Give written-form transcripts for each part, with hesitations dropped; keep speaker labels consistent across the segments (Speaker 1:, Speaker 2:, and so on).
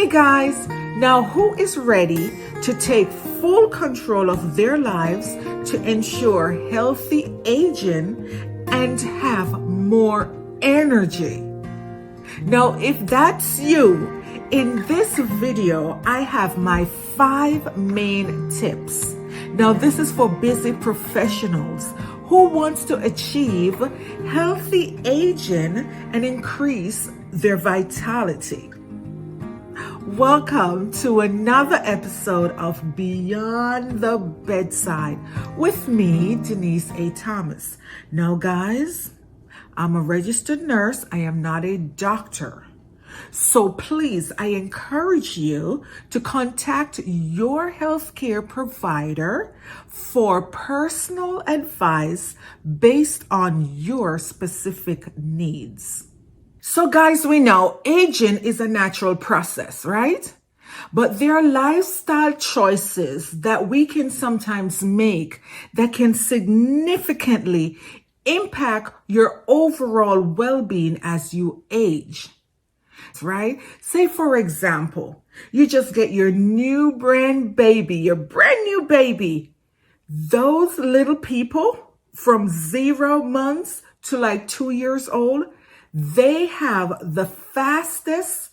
Speaker 1: Hey guys, now who is ready to take full control of their lives to ensure healthy aging and have more energy? Now, if that's you, in this video, I have my 5 main tips. Now, this is for busy professionals who wants to achieve healthy aging and increase their vitality. Welcome to another episode of Beyond the Bedside with me, Denise A Thomas. Now, guys, I'm a registered nurse. I am not a doctor. So please, I encourage you to contact your healthcare provider for personal advice based on your specific needs. So guys, we know aging is a natural process, right? But there are lifestyle choices that we can sometimes make that can significantly impact your overall well-being as you age, right? Say, for example, you just get your brand new baby. Those little people from 0 months to like 2 years old, they have the fastest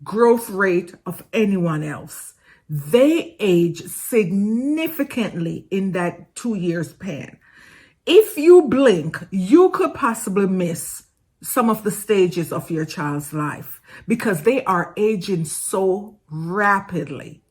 Speaker 1: growth rate of anyone else. They age significantly in that 2 years span. If you blink, you could possibly miss some of the stages of your child's life because they are aging so rapidly.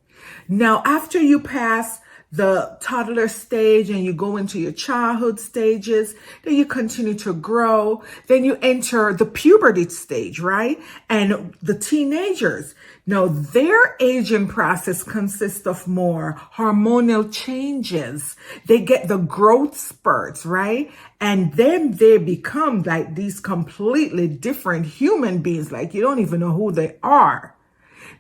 Speaker 1: Now, after you pass the toddler stage and you go into your childhood stages, then you continue to grow, then you enter the puberty stage, right? And the teenagers. Now, their aging process consists of more hormonal changes. They get the growth spurts, right? And then they become like these completely different human beings, like you don't even know who they are.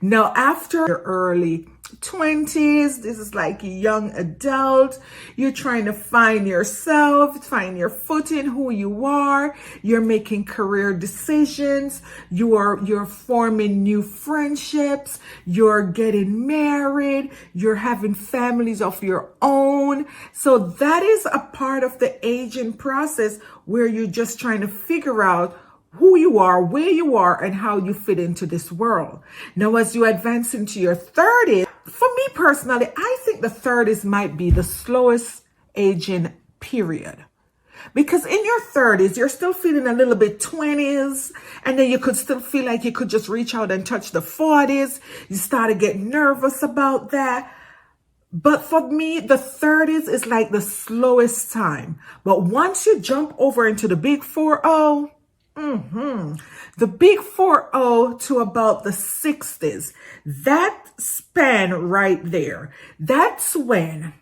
Speaker 1: Now, after your early 20s, this is like a young adult. You're trying to find yourself, find your footing, who you are. You're making career decisions. You're forming new friendships. You're getting married. You're having families of your own. So that is a part of the aging process where you're just trying to figure out who you are, where you are, and how you fit into this world. Now, as you advance into your 30s, for me personally, I think the 30s might be the slowest aging period. Because in your 30s, you're still feeling a little bit 20s, and then you could still feel like you could just reach out and touch the 40s. You start to get nervous about that. But for me, the 30s is like the slowest time. But once you jump over into the big 40, the big 40 to about the 60s, that span right there, that's when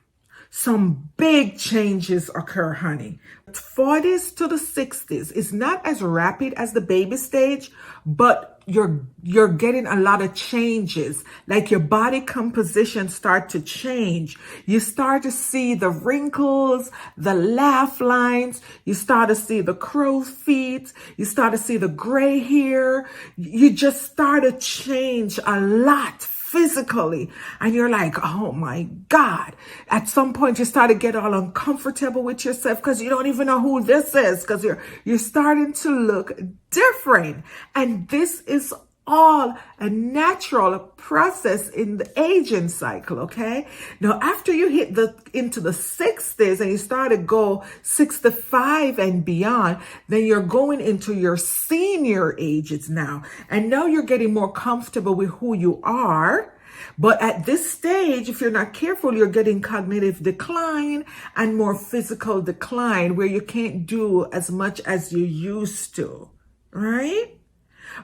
Speaker 1: some big changes occur, honey. 40s to the 60s is not as rapid as the baby stage, but you're getting a lot of changes, like your body composition start to change. You start to see the wrinkles, the laugh lines. You start to see the crow's feet. You start to see the gray hair. You just start to change a lot physically. And you're like, oh my God. At some point you start to get all uncomfortable with yourself because you don't even know who this is, because you're starting to look different. And this is all a natural process in the aging cycle, okay? Now, after you hit into the 60s and you start to go 65 and beyond, then you're going into your senior ages now. And now you're getting more comfortable with who you are. But at this stage, if you're not careful, you're getting cognitive decline and more physical decline where you can't do as much as you used to, right?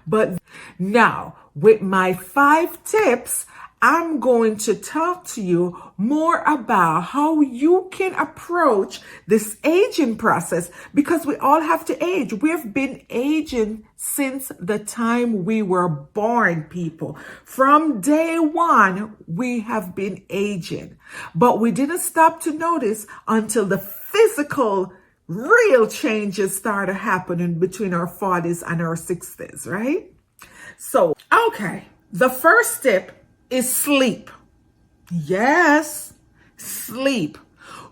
Speaker 1: But now, with my 5 tips, I'm going to talk to you more about how you can approach this aging process, because we all have to age. We've been aging since the time we were born, people. From day one, we have been aging. But we didn't stop to notice until the physical real changes started happening between our 40s and our 60s, right? So, okay. The first step is sleep. Yes, sleep.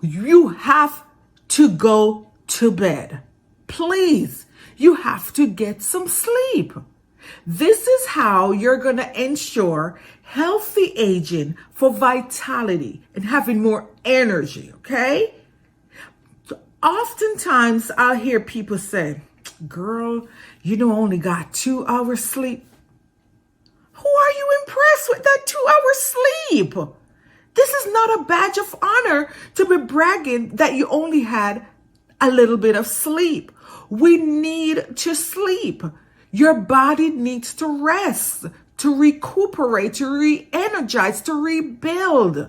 Speaker 1: You have to go to bed. Please, you have to get some sleep. This is how you're going to ensure healthy aging for vitality and having more energy, okay? Oftentimes I'll hear people say, girl, I only got 2 hours sleep. Who are you impressed with that 2 hours sleep? This is not a badge of honor to be bragging that you only had a little bit of sleep. We need to sleep. Your body needs to rest, to recuperate, to re-energize, to rebuild.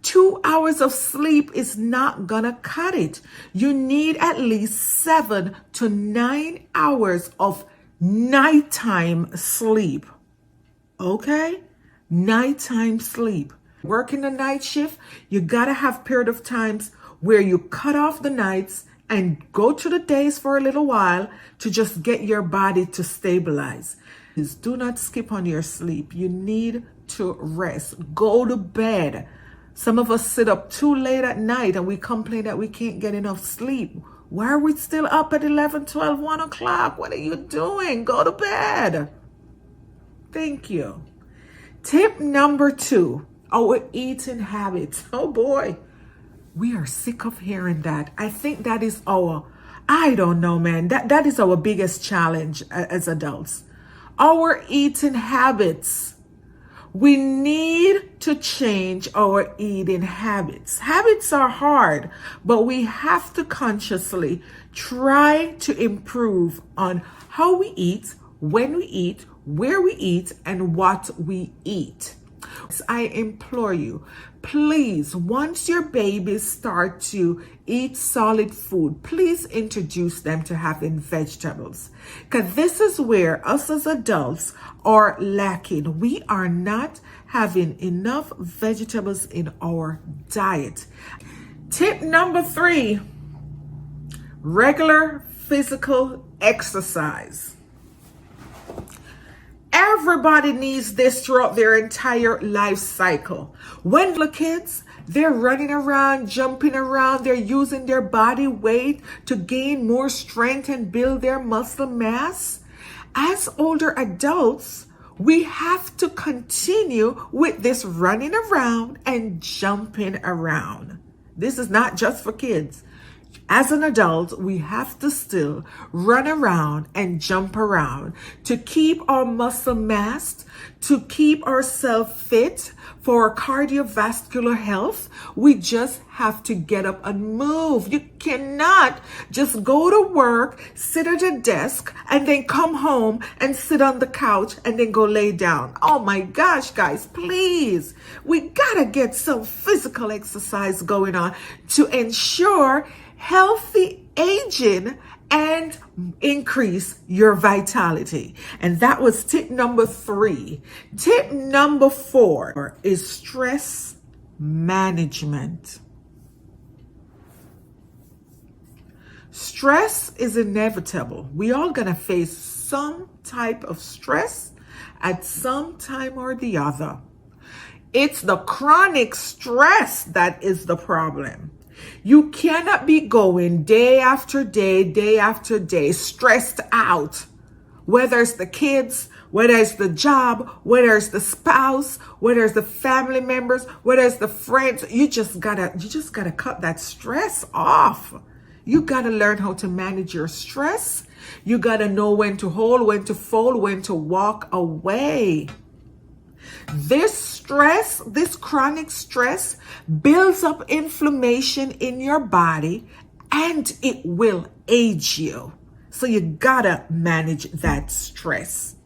Speaker 1: 2 hours of sleep is not gonna cut it. You need at least 7 to 9 hours of nighttime sleep. Okay? Nighttime sleep. Working the night shift, you gotta have period of times where you cut off the nights and go to the days for a little while to just get your body to stabilize. Please do not skip on your sleep. You need to rest. Go to bed. Some of us sit up too late at night and we complain that we can't get enough sleep. Why are we still up at 11, 12, 1 o'clock? What are you doing? Go to bed. Thank you. Tip number 2, our eating habits. Oh boy, we are sick of hearing that. I think that is I don't know, man. That is our biggest challenge as adults. Our eating habits. We need to change our eating habits. Habits are hard, but we have to consciously try to improve on how we eat, when we eat, where we eat, and what we eat. I implore you, please, once your babies start to eat solid food, please introduce them to having vegetables. Because this is where us as adults are lacking. We are not having enough vegetables in our diet. Tip number 3, regular physical exercise. Everybody needs this throughout their entire life cycle. When the kids, they're running around, jumping around, they're using their body weight to gain more strength and build their muscle mass. As older adults, we have to continue with this running around and jumping around. This is not just for kids. As an adult, we have to still run around and jump around to keep our muscle mass, to keep ourselves fit for our cardiovascular health. We just have to get up and move. You cannot just go to work, sit at a desk, and then come home and sit on the couch and then go lay down. Oh my gosh, guys, please. We gotta get some physical exercise going on to ensure healthy aging and increase your vitality. And that was tip number 3. Tip number 4 is stress management. Stress is inevitable. We all gonna face some type of stress at some time or the other. It's the chronic stress that is the problem. You cannot be going day after day, stressed out. Whether it's the kids, whether it's the job, whether it's the spouse, whether it's the family members, whether it's the friends, you just gotta cut that stress off. You gotta learn how to manage your stress. You gotta know when to hold, when to fold, when to walk away. This stress, this chronic stress, builds up inflammation in your body and it will age you. So you gotta manage that stress.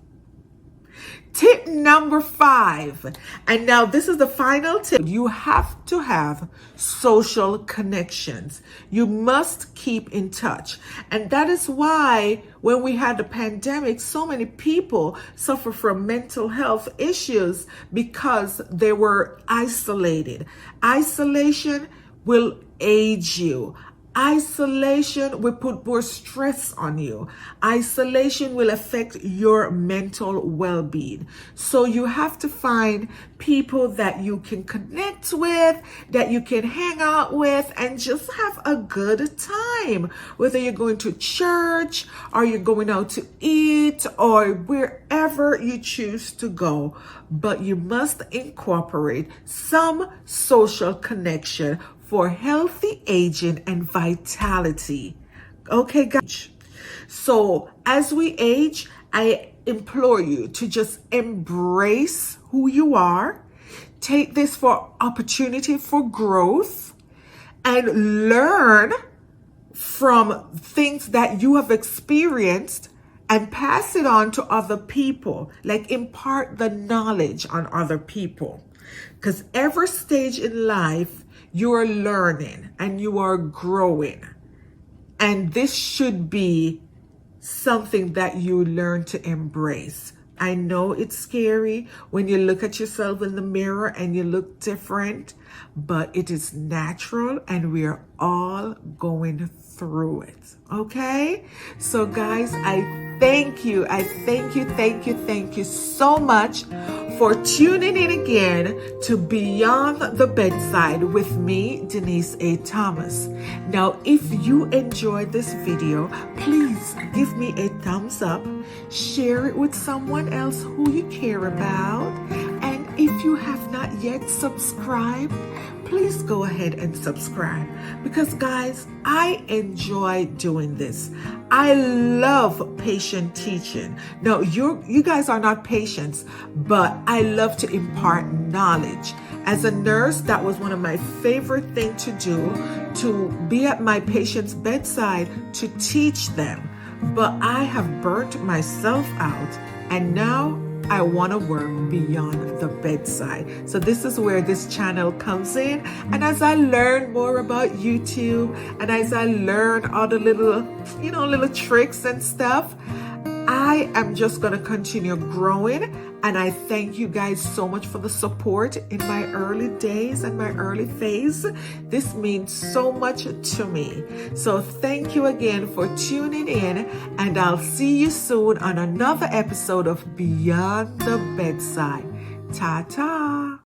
Speaker 1: Tip number 5, and now this is the final tip. You have to have social connections. You must keep in touch. And that is why when we had the pandemic, so many people suffer from mental health issues because they were isolated. Isolation will age you. Isolation will put more stress on you. Isolation will affect your mental well-being. So you have to find people that you can connect with, that you can hang out with, and just have a good time. Whether you're going to church or you're going out to eat or wherever you choose to go. But you must incorporate some social connection for healthy aging and vitality. Okay, guys. So as we age, I implore you to just embrace who you are. Take this for opportunity for growth and learn from things that you have experienced and pass it on to other people. Like impart the knowledge on other people. Because every stage in life, you are learning and you are growing. And this should be something that you learn to embrace. I know it's scary when you look at yourself in the mirror and you look different, but it is natural and we are all going through it. Okay? So guys, I thank you. I thank you so much for tuning in again to Beyond the Bedside with me, Denise A Thomas. Now, if you enjoyed this video, please give me a thumbs up, share it with someone else who you care about, and if you have not yet subscribed, please go ahead and subscribe, because guys, I enjoy doing this. I love patient teaching. Now, you guys are not patients, but I love to impart knowledge. As a nurse, that was one of my favorite things to do, to be at my patient's bedside to teach them. But I have burnt myself out, and now I want to work beyond the bedside. So this is where this channel comes in. And as I learn more about YouTube, and as I learn all the little tricks and stuff, I am just going to continue growing. And I thank you guys so much for the support in my early days and my early phase. This means so much to me. So thank you again for tuning in, and I'll see you soon on another episode of Beyond the Bedside. Ta-ta.